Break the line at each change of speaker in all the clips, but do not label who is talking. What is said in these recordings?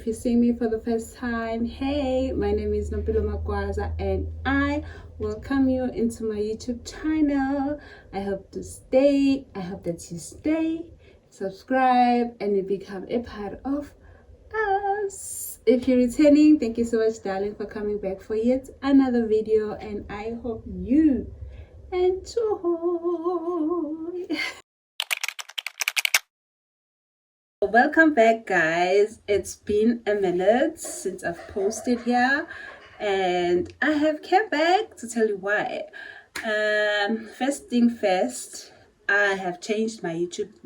if you're seeing me for the first time, hey, my name is Nompilo Magwaza and I welcome you into my YouTube channel. I hope that you stay, subscribe, and you become a part of us. If you're returning, thank you so much, darling, for coming back for yet another video, and I hope you enjoy. Welcome back, guys. It's been a minute since I've posted here, and I have come back to tell you why. First thing first, I have changed my YouTube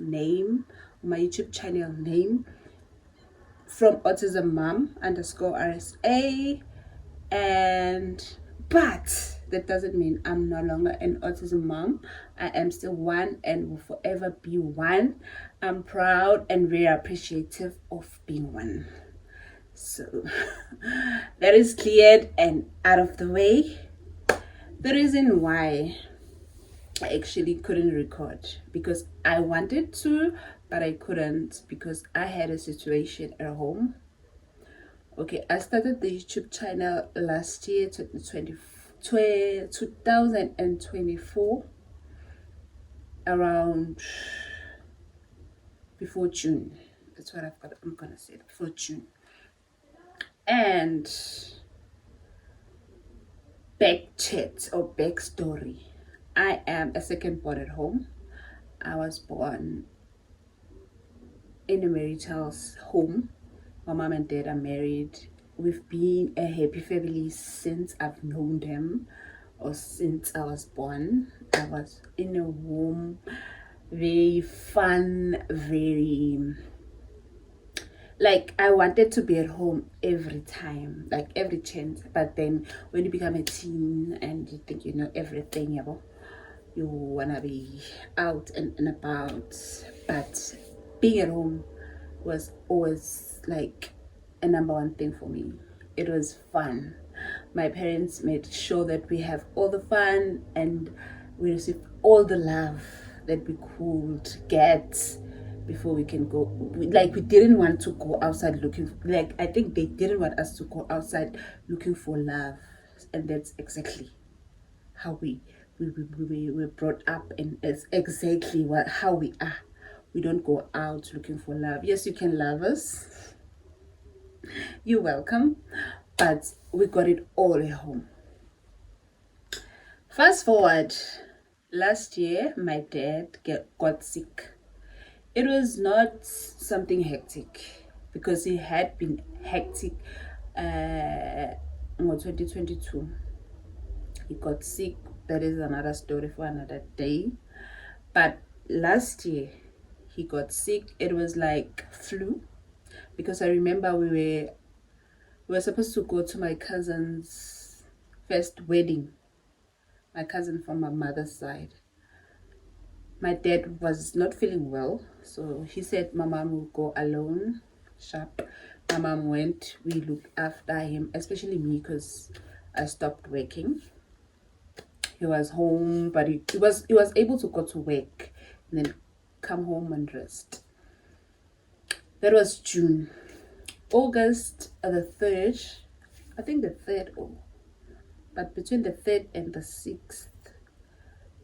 channel name from AutismMom _RSA, but that doesn't mean I'm no longer an autism mom. I am still one and will forever be one. I'm proud and very appreciative of being one. So that is cleared and out of the way. The reason why I actually couldn't record, because I wanted to, but I couldn't because I had a situation at home. Okay, I started the YouTube channel last year, 2024, around before June. That's what I'm gonna say, before June. And backstory. I am a second born at home. I was born in a marital home. My mom and dad are married. We've been a happy family since I've known them, or since I was born. I was in a home, very fun, very, like, I wanted to be at home every time, like every chance. But then when you become a teen and you think you know everything, you wanna be out and about. But being at home was always like a number one thing for me. It was fun. My parents made sure that we have all the fun and we received all the love that we could get before we can go. We didn't want to go outside looking, I think they didn't want us to go outside looking for love, and that's exactly how we were brought up, and it's exactly how we are. We don't go out looking for love. Yes, you can love us, you're welcome, but we got it all at home. Fast forward, last year my dad got sick. It was not something hectic, because he had been hectic in 2022. He got sick. That is another story for another day. But last year he got sick. It was like flu, because I remember we were supposed to go to my cousin's first wedding, my cousin from my mother's side. My dad was not feeling well, so he said my mom will go alone. Sharp. My mom went. We looked after him, especially me, because I stopped working. He was home, but he was able to go to work and then come home and rest. That was June. August the 3rd, I think the 3rd, but between the 3rd and the 6th,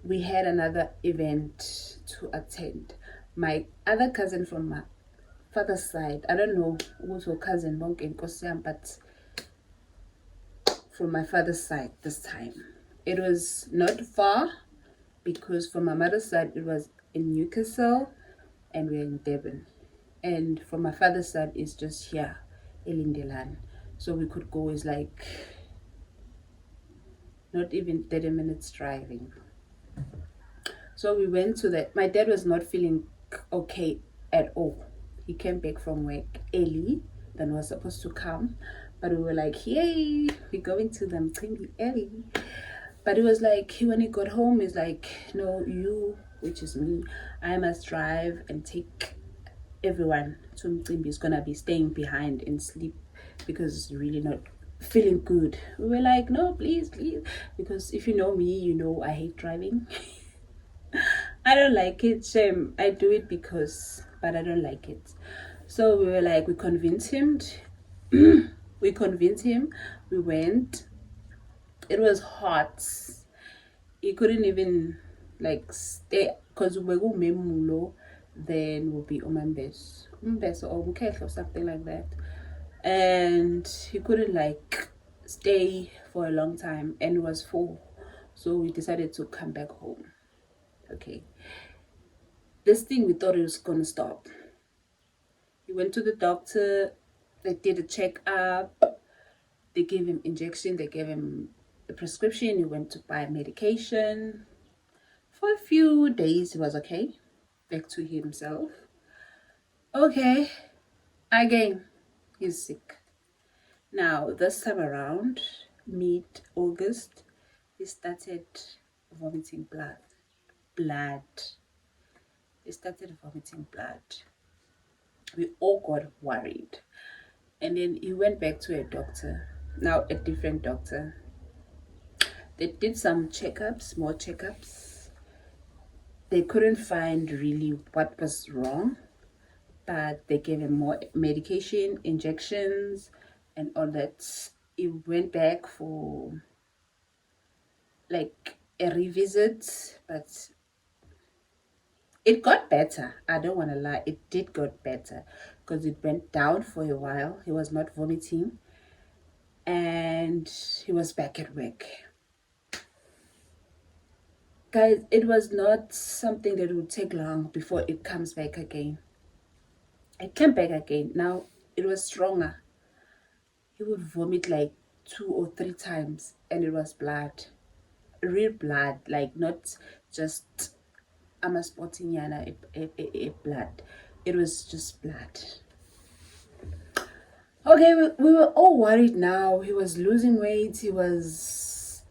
we had another event to attend. My other cousin from my father's side, I don't know who's her cousin, but from my father's side this time. It was not far, because from my mother's side it was in Newcastle and we're in Devon. And from my father's side is just here, Elindelan. So we could go, is like not even 30 minutes driving. So we went to that. My dad was not feeling okay at all. He came back from work early than was supposed to come. But we were like, yay, we're going to the Mcimbi early. But it was like, when he got home, he's like, no, you, which is me, I must drive and take everyone to Mcimbi. Is gonna be staying behind and sleep because it's really not feeling good. We were like, no, please, because if you know me, you know I hate driving. I don't like it. I do it but I don't like it. So we were like, we convinced him We convinced him. We went. It was hot. He couldn't even like stay because we were memulo, then we'll be umbes or mukhetlo or something like that. And he couldn't like stay for a long time and it was full. So we decided to come back home. Okay. This thing we thought it was gonna stop. He went to the doctor, they did a checkup, they gave him injection, they gave him a prescription, he went to buy medication. For a few days he was okay, back to himself. Okay, again, he's sick. Now, this time around, mid-August, he started vomiting blood. He started vomiting blood. We all got worried. And then he went back to a doctor, now a different doctor. They did some checkups, more checkups. They couldn't find really what was wrong, but they gave him more medication, injections, and all that. He went back for like a revisit, but it got better. I don't want to lie, it did got better because it went down for a while. He was not vomiting and he was back at work. Guys, it was not something that would take long before it comes back again. It came back again. Now it was stronger. He would vomit like 2 or 3 times and it was blood. Real blood, like not just I'm a spotting yana a blood. It was just blood. Okay, we were all worried now. He was losing weight, he was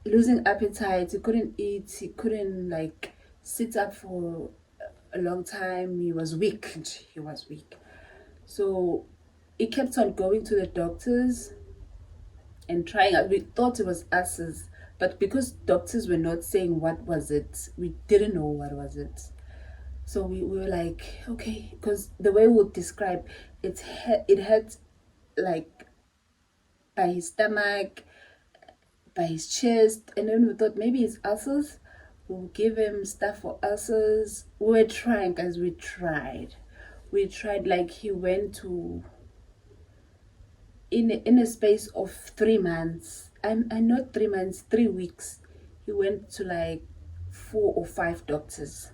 losing appetite, he couldn't eat, he couldn't like sit up for a long time, he was weak. So he kept on going to the doctors and trying. We thought it was ulcers, but because doctors were not saying what was it, we didn't know what was it. So we were like, okay, because the way we would describe it, it had like by his stomach, by his chest, and then we thought maybe it's ulcers. We'll give him stuff for ulcers. We were trying, guys. We tried. Like he went to in a space of 3 months. I not 3 months, 3 weeks. He went to like 4 or 5 doctors.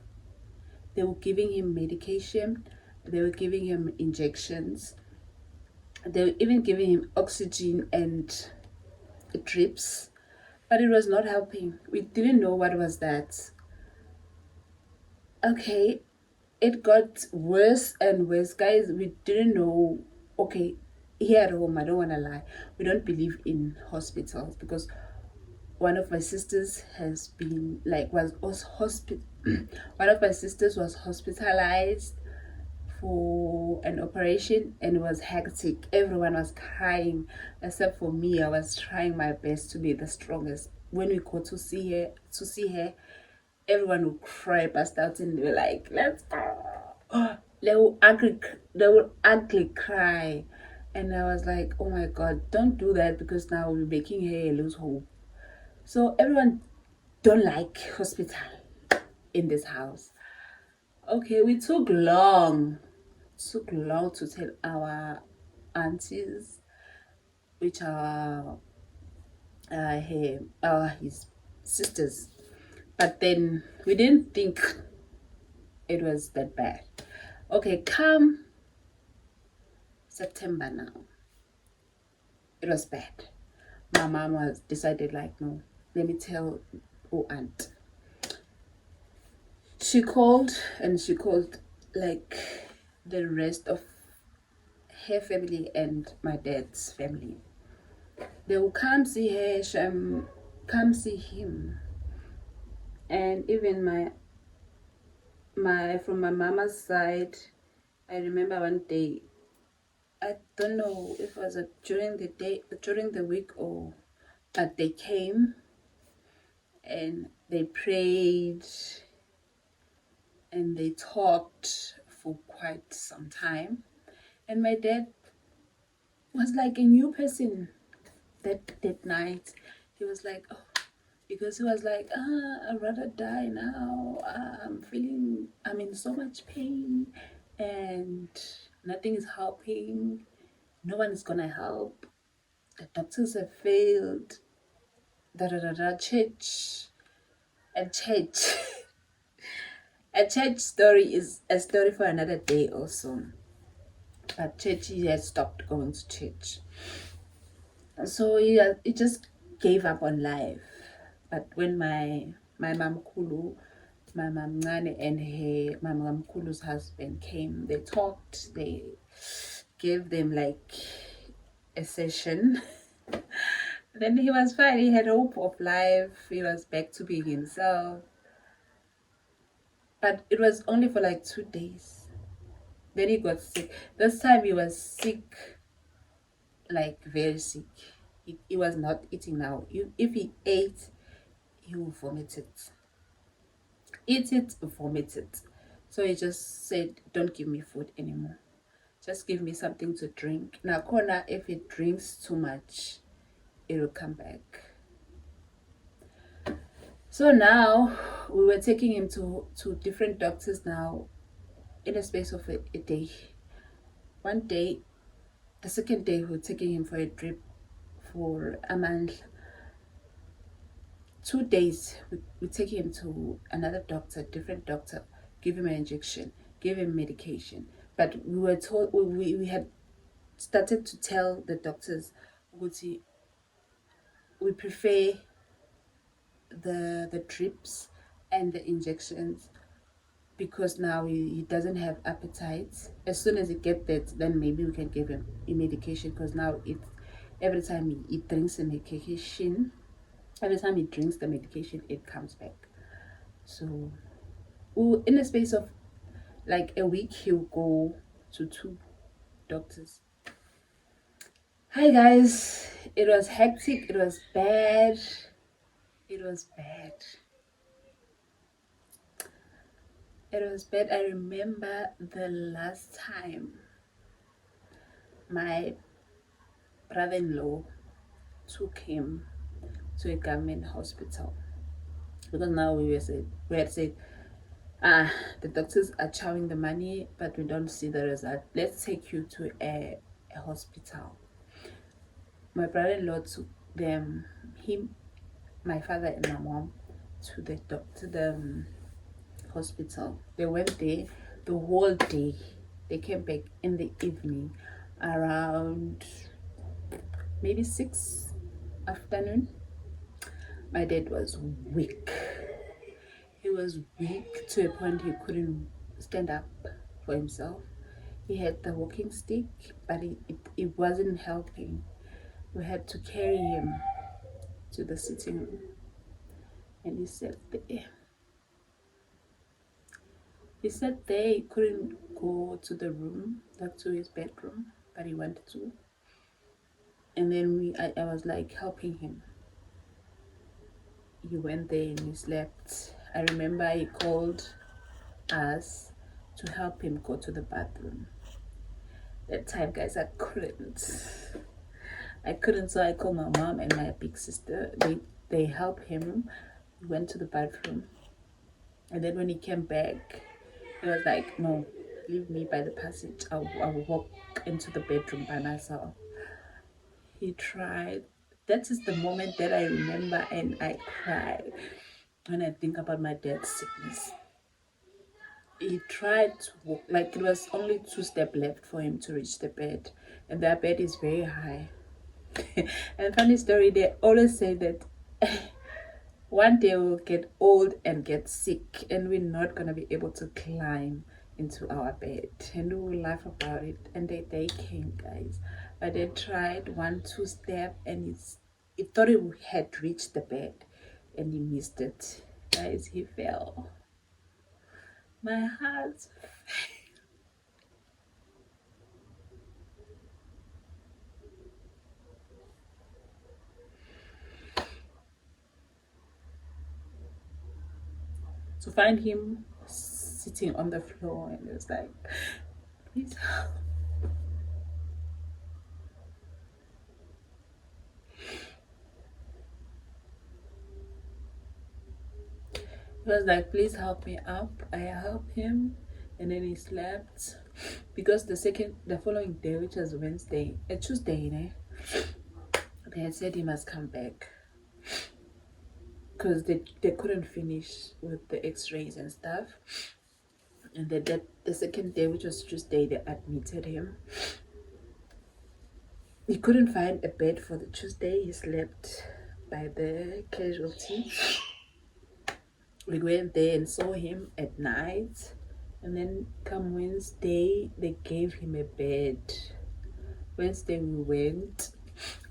They were giving him medication. They were giving him injections. They were even giving him oxygen and drips, but it was not helping. We didn't know what was that. Okay, it got worse and worse, guys. We didn't know. Okay, here at home, I don't want to lie, we don't believe in hospitals because one of my sisters has been like was one of my sisters was hospitalized for an operation and it was hectic. Everyone was crying except for me. I was trying my best to be the strongest. When we go to see her, everyone would cry, burst out, and they were like, let's go. They would ugly cry. And I was like, oh my god, don't do that because now we're making her lose hope. So everyone don't like hospital in this house. Okay, we took long to tell our aunties, which are his sisters, but then we didn't think it was that bad. Okay, come September now, it was bad. My mom was decided like, no, let me tell aunt. She called like the rest of her family and my dad's family. They will come see her, come see him. And even my from my mama's side, I remember one day, I don't know if it was during the week or, but they came and they prayed and they talked for quite some time. And my dad was like a new person that night. He was like, oh, because he was like, I'd rather die now. I'm in so much pain and nothing is helping. No one is gonna help. The doctors have failed. Da da da da. Church. A church. A church story is a story for another day also. But church, he had stopped going to church. So he just gave up on life. But when my mom Kulu, my mom Nane and my mom Kulu's husband came, they talked, they gave them like a session. Then he was fine. He had hope of life. He was back to being himself. But it was only for like 2 days. Then he got sick. This time he was sick, like very sick. He was not eating now. If he ate, he would vomit it. Eat it, vomit it. So he just said, don't give me food anymore. Just give me something to drink. Now, Kona, if he drinks too much, it will come back. So now we were taking him to different doctors now in a space of a day. One day, the second day, we were taking him for a drip for a month. 2 days, we take him to another doctor, different doctor, give him an injection, give him medication. But we were told, we had started to tell the doctors, we prefer the drips and the injections because now he doesn't have appetite. As soon as he gets that, then maybe we can give him a medication because now every time he drinks the medication, every time he drinks the medication, it comes back. So in a space of like a week, he'll go to 2 doctors. Hi guys, it was hectic, it was bad. It was bad. It was bad. I remember the last time my brother-in-law took him to a government hospital because now we had said, the doctors are chowing the money, but we don't see the result. Let's take you to a hospital. My brother-in-law took him, my father and my mom to the hospital. They went there the whole day. They came back in the evening around maybe 6 afternoon. My dad was weak. He was weak to a point he couldn't stand up for himself. He had the walking stick, but it wasn't helping. We had to carry him to the sitting room, and he sat there. He sat there. He couldn't go to the room, like to his bedroom, but he wanted to. And then I was like helping him. He went there and he slept. I remember he called us to help him go to the bathroom. That time, guys, I couldn't, so I called my mom and my big sister. They helped him. We went to the bathroom, and then when he came back, he was like, no, leave me by the passage. I will walk into the bedroom by myself. He tried. That is the moment that I remember, and I cry when I think about my dad's sickness. He tried to walk, like it was only 2 steps left for him to reach the bed, and their bed is very high. And funny story, they always say that one day we'll get old and get sick, and we're not gonna be able to climb into our bed, and we will laugh about it. And they came, guys, but they tried 1-2 step, and he thought he had reached the bed, and he missed it, guys. He fell. My heart. To find him sitting on the floor, and it was like, please help. He was like, please help me up. I helped him, and then he slept because the following day, which was Wednesday, a Tuesday, they had said he must come back because they couldn't finish with the X-rays and stuff. And the second day, which was Tuesday, they admitted him. He couldn't find a bed for the Tuesday. He slept by the casualty. We went there and saw him at night, and then come Wednesday they gave him a bed. Wednesday we went.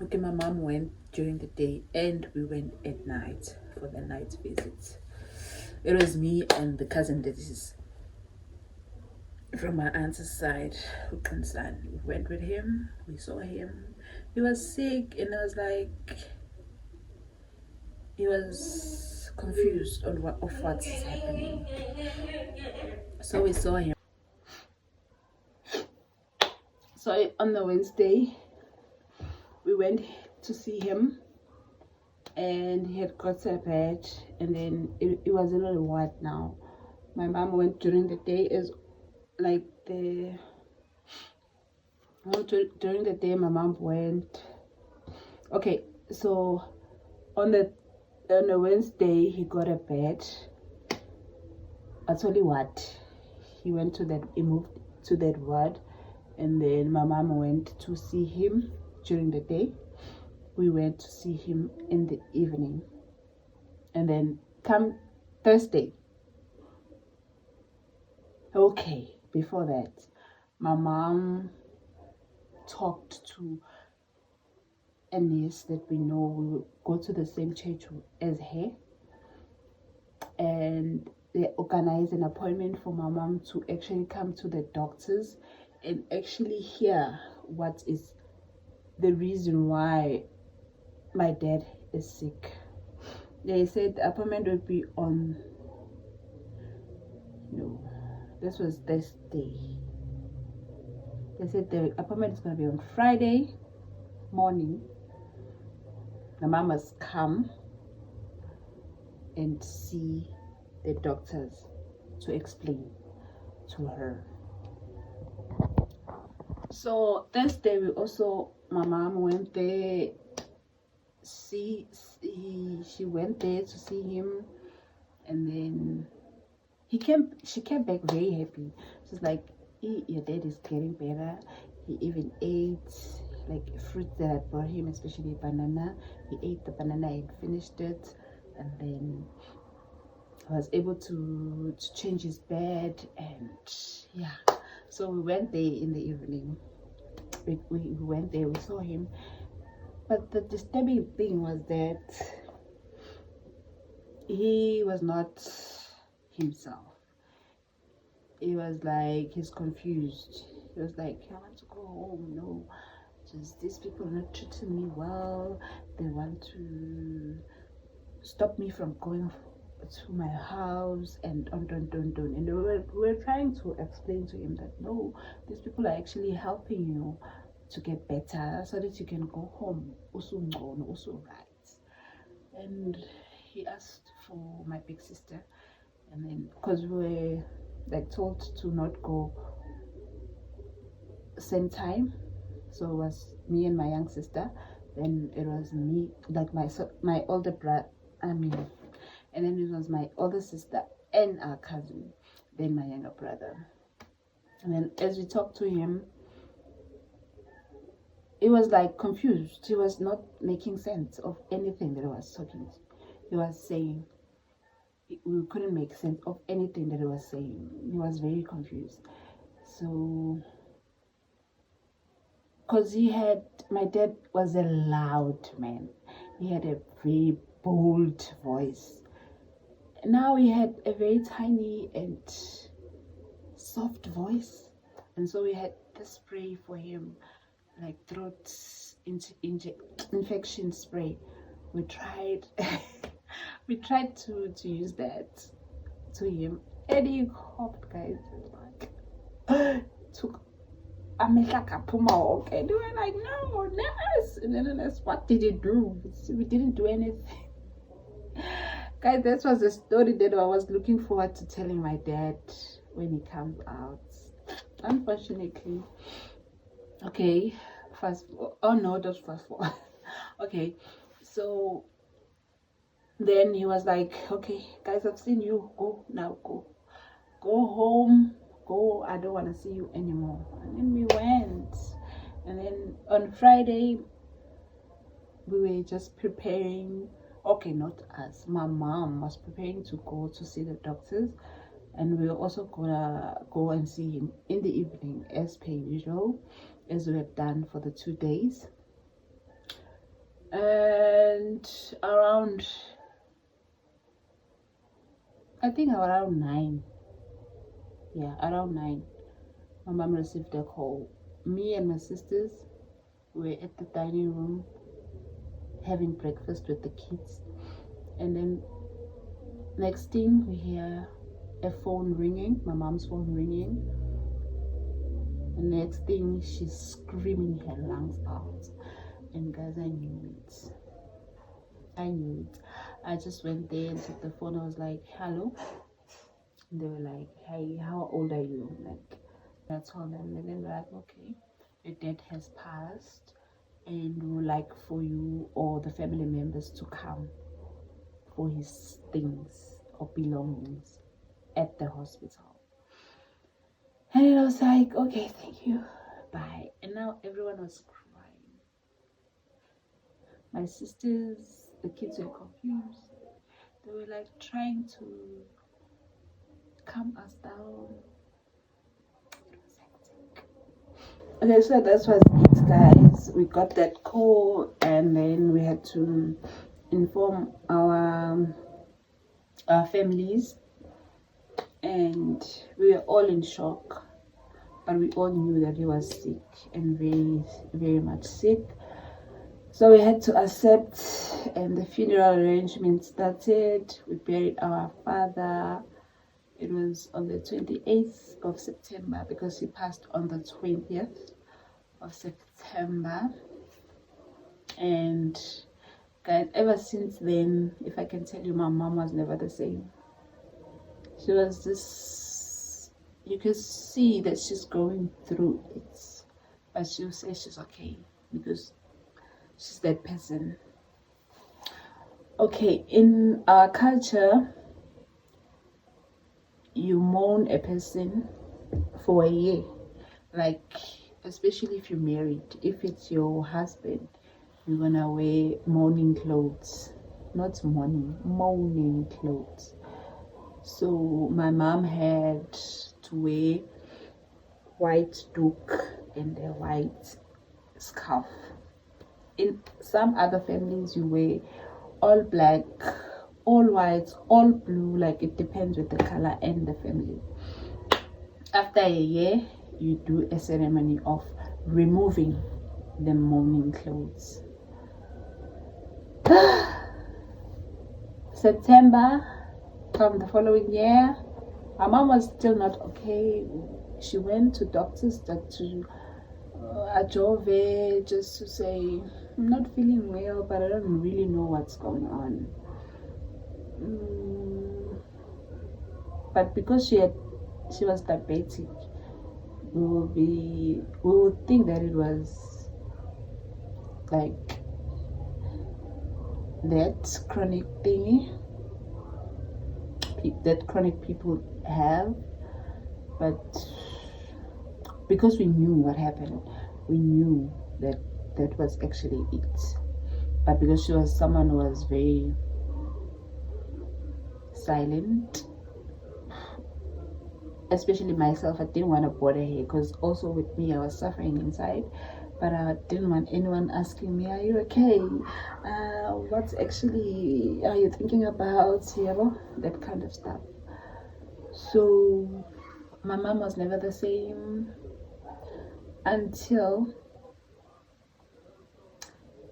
Okay, my mom went during the day and we went at night for the night visit. It was me and the cousin that is from my aunt's side, son. We went with him. We saw him. He was sick, and I was like, he was confused on what's happening. So we saw him. So on the Wednesday, we went to see him, and he had got a bed, and then it was a little ward now. My mom went during the day, during the day my mom went. Okay, so on the Wednesday he got a bed. I told you what, he moved to that ward, and then my mom went to see him during the day. We went to see him in the evening, and then come Thursday. Okay, before that, my mom talked to a niece that we know. We would go to the same church as her, and they organized an appointment for my mom to actually come to the doctors and actually hear what is the reason why my dad is sick. They said the appointment would be on, this was this day. They said the appointment is going to be on Friday morning. The mom must come and see the doctors to explain to her. So Thursday my mom went there. She went there to see him, and then she came back very happy. She's like, your dad is getting better. He even ate like fruits that I brought him, especially banana. He ate the banana and finished it, and then I was able to change his bed, and yeah. So we went there in the evening. We went there, we saw him. But the disturbing thing was that he was not himself. He was like, he's confused. He was like, I want to go home. No, just these people are not treating me well. They want to stop me from going to my house and on. And we were trying to explain to him that no, these people are actually helping you to get better so that you can go home also right. And he asked for my big sister, and then because we were like told to not go same time, so it was me and my young sister, then it was me, like my older brother, and then it was my older sister and our cousin, then my younger brother. And then as we talked to him, he was like confused. He was not making sense of anything that he was talking. He was saying, we couldn't make sense of anything that he was saying. He was very confused. So, because my dad was a loud man. He had a very bold voice. Now he had a very tiny and soft voice. And so we had the spray for him, like throat infection spray. We tried to use that to him, and he coughed, guys. Took okay, and we were like, no, nurse. And then the nurse, what did you do? We didn't do anything. Guys, that was the story that I was looking forward to telling my dad when he comes out. Unfortunately. Okay, oh no, that's fast forward. Okay, so then he was like, okay guys, I've seen you, go now, go home, go, I don't want to see you anymore. And then we went, and then on Friday we were just preparing. Okay, not us, my mom was preparing to go to see the doctors, and we were also gonna go and see him in the evening as per usual, as we had done for the 2 days. And around, I think around 9, yeah, around 9, my mom received a call. Me and my sisters were at the dining room having breakfast with the kids, and then next thing we hear a phone ringing, my mom's phone ringing. The next thing, she's screaming her lungs out, and guys, I knew it. I just went there and took the phone. I was like, hello. And they were like, hey, how old are you? Like, I told them, and they were like, okay, your dad has passed, and we would like for you or the family members to come for his things or belongings at the hospital. And I was like, okay, thank you, bye. And now everyone was crying. My sisters, the kids were confused. They were like trying to calm us down. It was hectic. Okay, so that was it, guys. We got that call, and then we had to inform our families, and we were all in shock, but we all knew that he was sick and very, very much sick. So we had to accept, and the funeral arrangements started. We buried our father. It was on the 28th of September because he passed on the 20th of September. And guys, ever since then, if I can tell you, my mom was never the same. She was just, you can see that she's going through it, but she'll say she's okay because she's that person. Okay, in our culture, you mourn a person for a year, like especially if you're married. If it's your husband, you're gonna wear mourning clothes, not mourning clothes. So my mom had to wear white doek and a white scarf. In some other families, you wear all black, all white, all blue, like it depends with the color and the family. After a year, you do a ceremony of removing the mourning clothes. September from the following year, my mom was still not okay. She went to doctors, to Ajove, just to say, I'm not feeling well, but I don't really know what's going on. But because she was diabetic, we would think that it was like that chronic thingy that chronic people have. But because we knew what happened, we knew that that was actually it. But because she was someone who was very silent, especially myself, I didn't want to bother her, because also with me, I was suffering inside, but I didn't want anyone asking me, are you okay? What actually are you thinking about? You know, that kind of stuff. So my mom was never the same until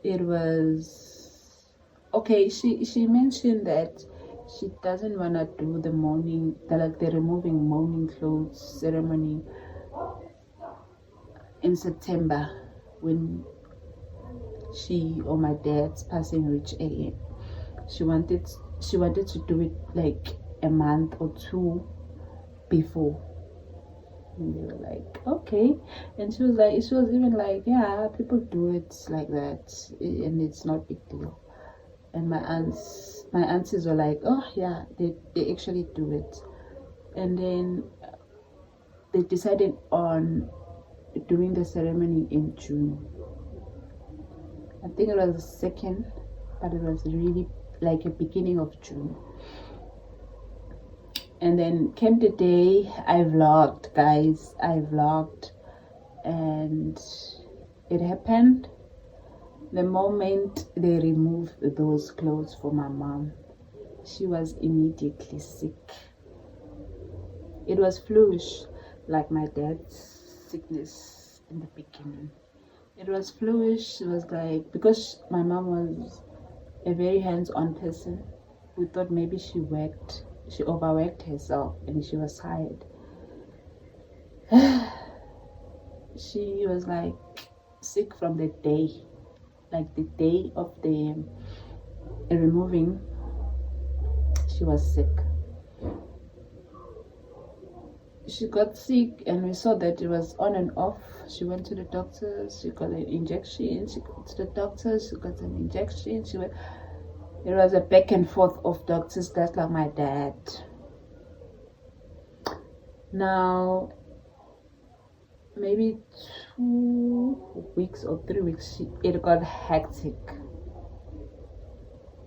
it was okay. She mentioned that she doesn't want to do the mourning, the removing mourning clothes ceremony in September when she or my dad's passing reached AM. She wanted she wanted to do it like a month or two before. And they were like, okay. And she was even like, yeah, people do it like that, and it's not big deal. And my aunties were like, oh yeah, they actually do it. And then they decided on doing the ceremony in June. I think it was the 2nd, but it was really like a beginning of June. And then came the day. I vlogged, guys. I vlogged, and it happened the moment they removed those clothes for my mom. She was immediately sick. It was fluish, like my dad's sickness in the beginning. It was fluish. It was like, because my mom was a very hands-on person, we thought maybe she overworked herself and she was tired. She was like sick from the day, like the day of the removing. She was sick. She got sick and we saw that it was on and off. She went to the doctors, she got an injection, she went to the doctors, she got an injection, it was a back and forth of doctors, just like my dad. Now, maybe 2 weeks or 3 weeks, it got hectic.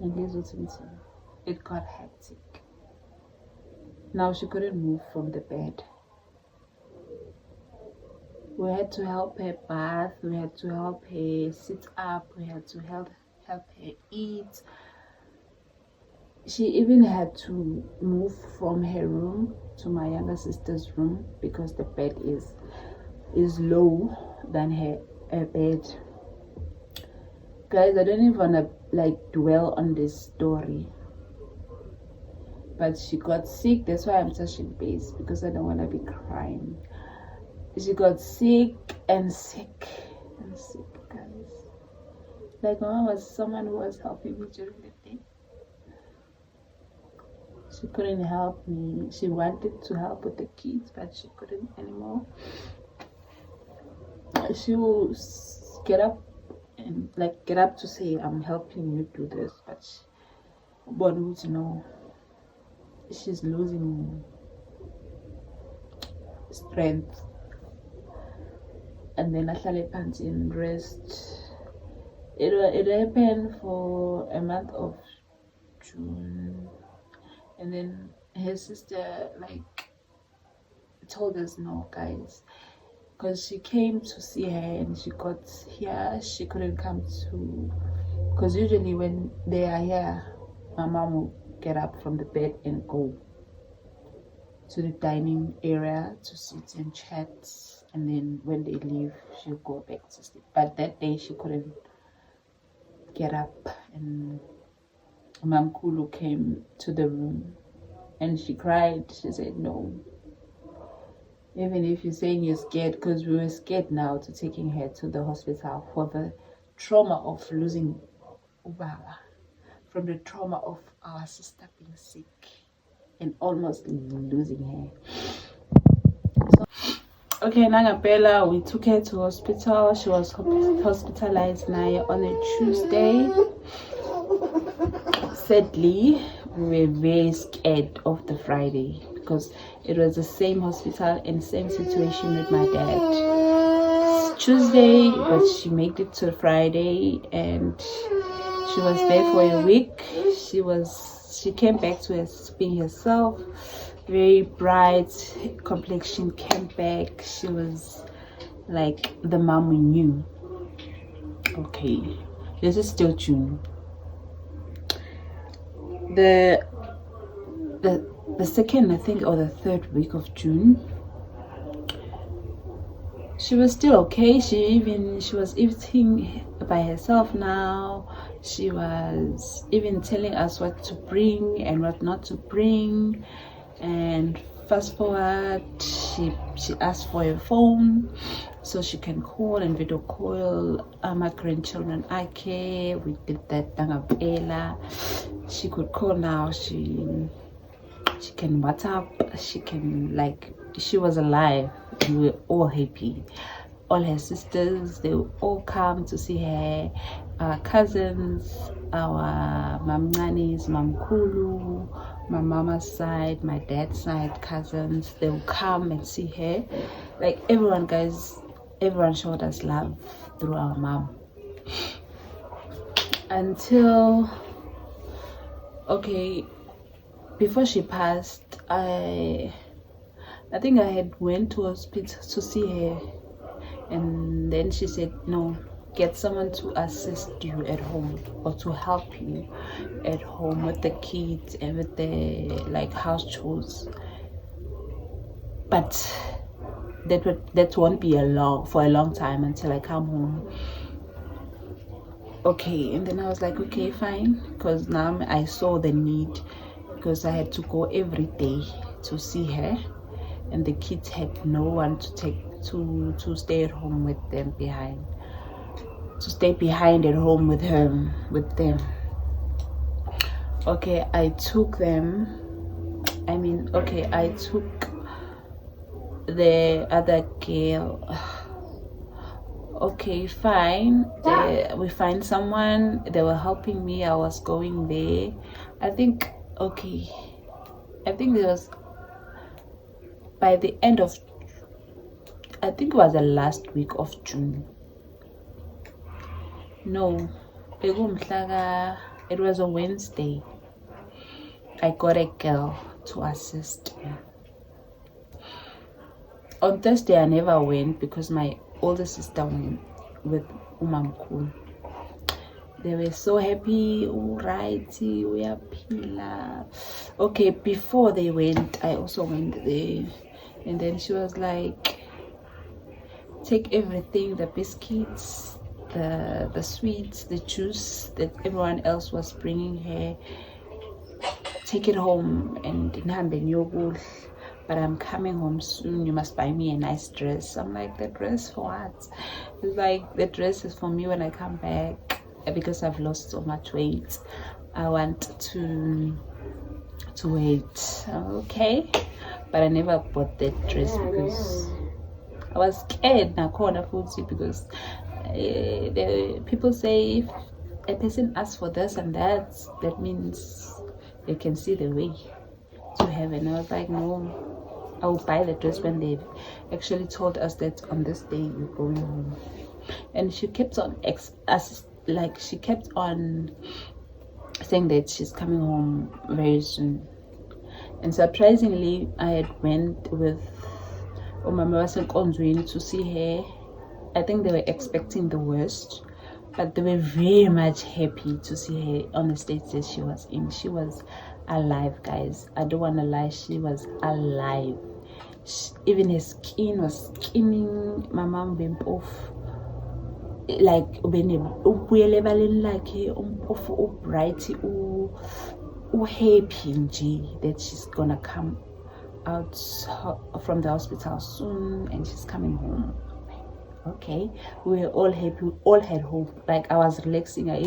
And here's what's insane. It got hectic. Now she couldn't move from the bed. We had to help her bath, we had to help her sit up, we had to help her eat. She even had to move from her room to my younger sister's room because the bed is low than her bed. Guys, I don't even want to like dwell on this story, but she got sick. That's why I'm touching base, because I don't want to be crying. She got sick and sick and sick, guys. Like, my mom was someone who was helping me during the day. She couldn't help me. She wanted to help with the kids, but she couldn't anymore. She will get up to say, I'm helping you do this, but one would know she's losing strength. And then I started panting and rest. It happened for a month of June, and then her sister like told us, no guys, because she came to see her and she got here. She couldn't come to, because usually when they are here, my mom will get up from the bed and go to the dining area to sit and chat, and then when they leave she'll go back to sleep. But that day she couldn't get up, and Mom Kulu came to the room and she cried. She said, no, even if you're saying you're scared, because we were scared now to taking her to the hospital for the trauma of losing Ubaba, from the trauma of our sister being sick and almost losing her. So, okay, Nangapela, we took her to hospital. She was hospitalized now on a Tuesday. Sadly, we were very scared of the Friday, because it was the same hospital and same situation with my dad. It's Tuesday, but she made it to Friday, and she was there for a week. She came back to being herself, very bright, complexion came back. She was like the mom we knew. Okay, this is still June. The 2nd, I think, or the 3rd week of June, she was still okay. She was eating by herself now. She was even telling us what to bring and what not to bring. And fast forward, she asked for a phone so she can call and video call my grandchildren. We did that, Tangapela. she could call now, she can WhatsApp, she can, like, she was alive. We were all happy. All her sisters, they would all come to see her. Our cousins, our mamnanis, mamkulu, my mama's side, my dad's side cousins, they will come and see her. Like, everyone, guys, everyone showed us love through our mom. Until, okay, before she passed, I think I had went to hospital to see her, and then she said, no, get someone to assist you at home, or to help you at home with the kids and with the, like, house chores. But that won't be for a long time until I come home. Okay, and then I was like, okay, fine, because now I saw the need, because I had to go every day to see her, and the kids had no one to take to stay at home with them to stay behind at home with them. Okay, I took them. I took the other girl. Okay, fine. We find someone. They were helping me. I was going there. I think it was by the end of, I think it was the last week of June. No, it was a Wednesday. I got a girl to assist me. On Thursday, I never went because my older sister went with Umamkulu. They were so happy. Alrighty, we are pila. Okay, before they went, I also went there, and then she was like, take everything, the biscuits, the sweets, the juice that everyone else was bringing her, take it home and in yogurt. But I'm coming home soon, you must buy me a nice dress. I'm like, the dress for what? It's like, the dress is for me when I come back, because I've lost so much weight. I want to wait. Okay, but I never bought that dress because I was scared because the people say if a person asks for this and that means they can see the way to heaven. I was like, no, I will buy the dress when they actually told us that on this day you're going home. And she kept on she kept on saying that she's coming home very soon. And surprisingly, I had went with Umama Wasenkonzweni to see her. I think they were expecting the worst, but they were very much happy to see her on the state that she was in. She was alive, guys. I don't want to lie, she was alive. Even her skin was skinning. My mom went off, like bright, happy that she's gonna come out from the hospital soon and she's coming home. Okay, we were all happy, we all had hope. Like, I was relaxing. I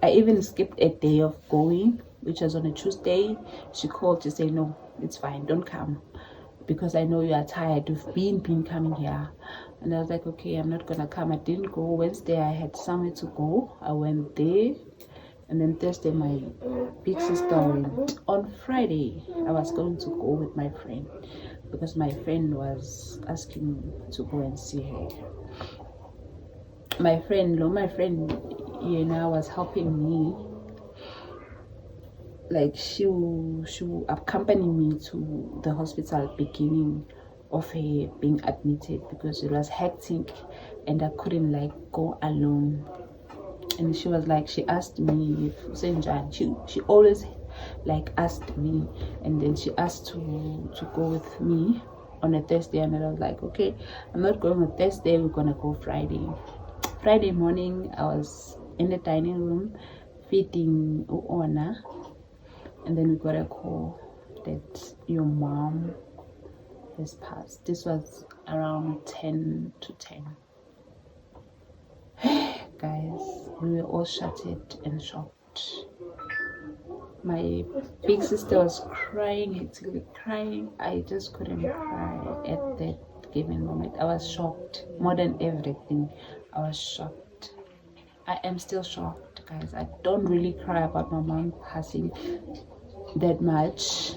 even skipped a day of going, which was on a Tuesday. She called to say, no, it's fine, don't come, because I know you are tired. You've been coming here. And I was like, okay, I'm not gonna come. I didn't go. Wednesday I had somewhere to go, I went there. And then Thursday my big sister went. On Friday I was going to go with my friend, because my friend was asking me to go and see her. My friend was helping me. Like, she will accompany me to the hospital beginning of her being admitted, because it was hectic and I couldn't, like, go alone. And she was like, she asked me if Senjan, she always, like, asked me, and then she asked to go with me on a Thursday, and I was like, okay, I'm not going on Thursday, we're gonna go Friday morning. I was in the dining room feeding Uona, and then we got a call that your mom has passed. This was around 10 to 10. guys. We were all shattered and shocked. My big sister was crying, hectically crying. I just couldn't cry at that given moment. I was shocked more than everything. I was shocked. I am still shocked, guys. I don't really cry about my mom passing that much,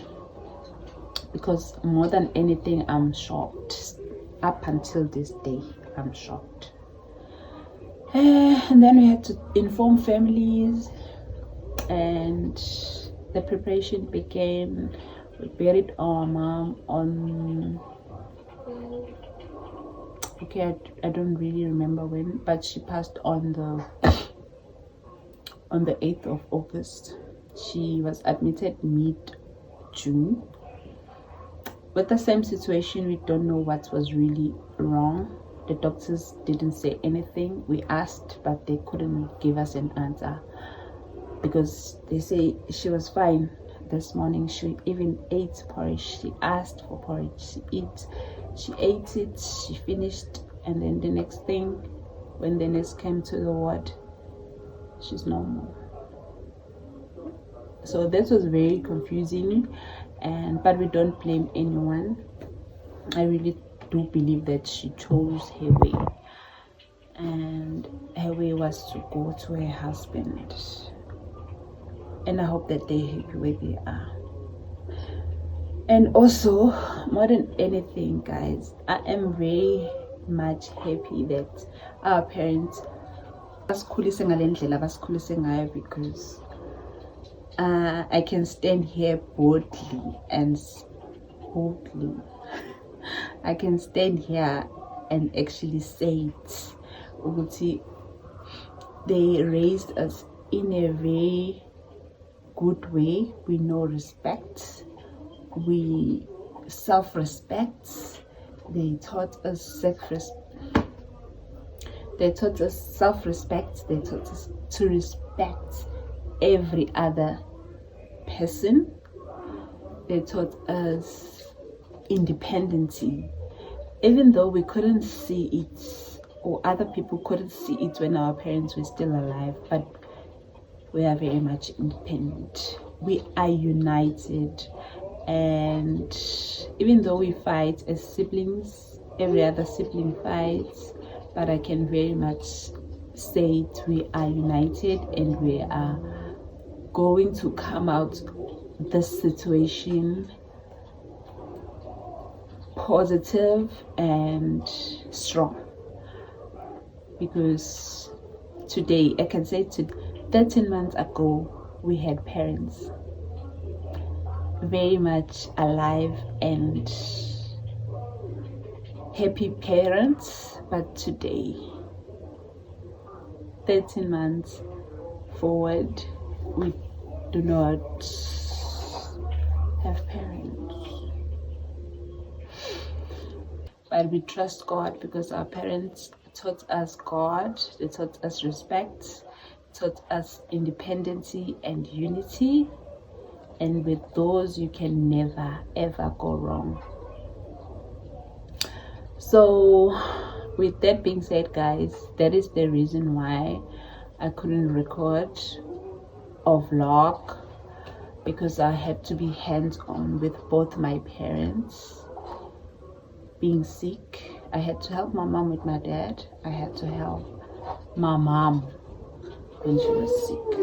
because more than anything, I'm shocked. Up until this day, I'm shocked. And then we had to inform families, and the preparation began. We buried our mom on, okay, I don't really remember when, but she passed on the 8th of August. She was admitted mid-June. With the same situation, we don't know what was really wrong. The doctors didn't say anything. We asked, but they couldn't give us an answer, because they say she was fine this morning. She even ate porridge. She asked for porridge. She ate it. She finished, and then the next thing, when the nurse came to the ward, she's normal. So this was very confusing, but we don't blame anyone. I really do believe that she chose her way, and her way was to go to her husband, and I hope that they're happy where they are. And also, more than anything, guys, I am very much happy that our parents basikhulise ngale ndlela basikhulise ngayo, because I can stand here boldly I can stand here and actually say it. They raised us in a very good way. We know respect. We self-respect. They taught us self-respect. They taught us self-respect. They taught us to respect every other person. They taught us independency, even though we couldn't see it, or other people couldn't see it when our parents were still alive, but we are very much independent. We are united, and even though we fight as siblings, every other sibling fights, but I can very much say it, we are united, and we are going to come out this situation positive and strong, because today, I can say, 13 months ago, we had parents very much alive and happy parents, but today, 13 months forward, we do not have parents. But we trust God, because our parents taught us God, they taught us respect, taught us independency and unity, and with those you can never ever go wrong. So with that being said, guys, that is the reason why I couldn't record or vlog, because I had to be hands-on with both my parents being sick. I had to help my mom with my dad. I had to help my mom when she was sick.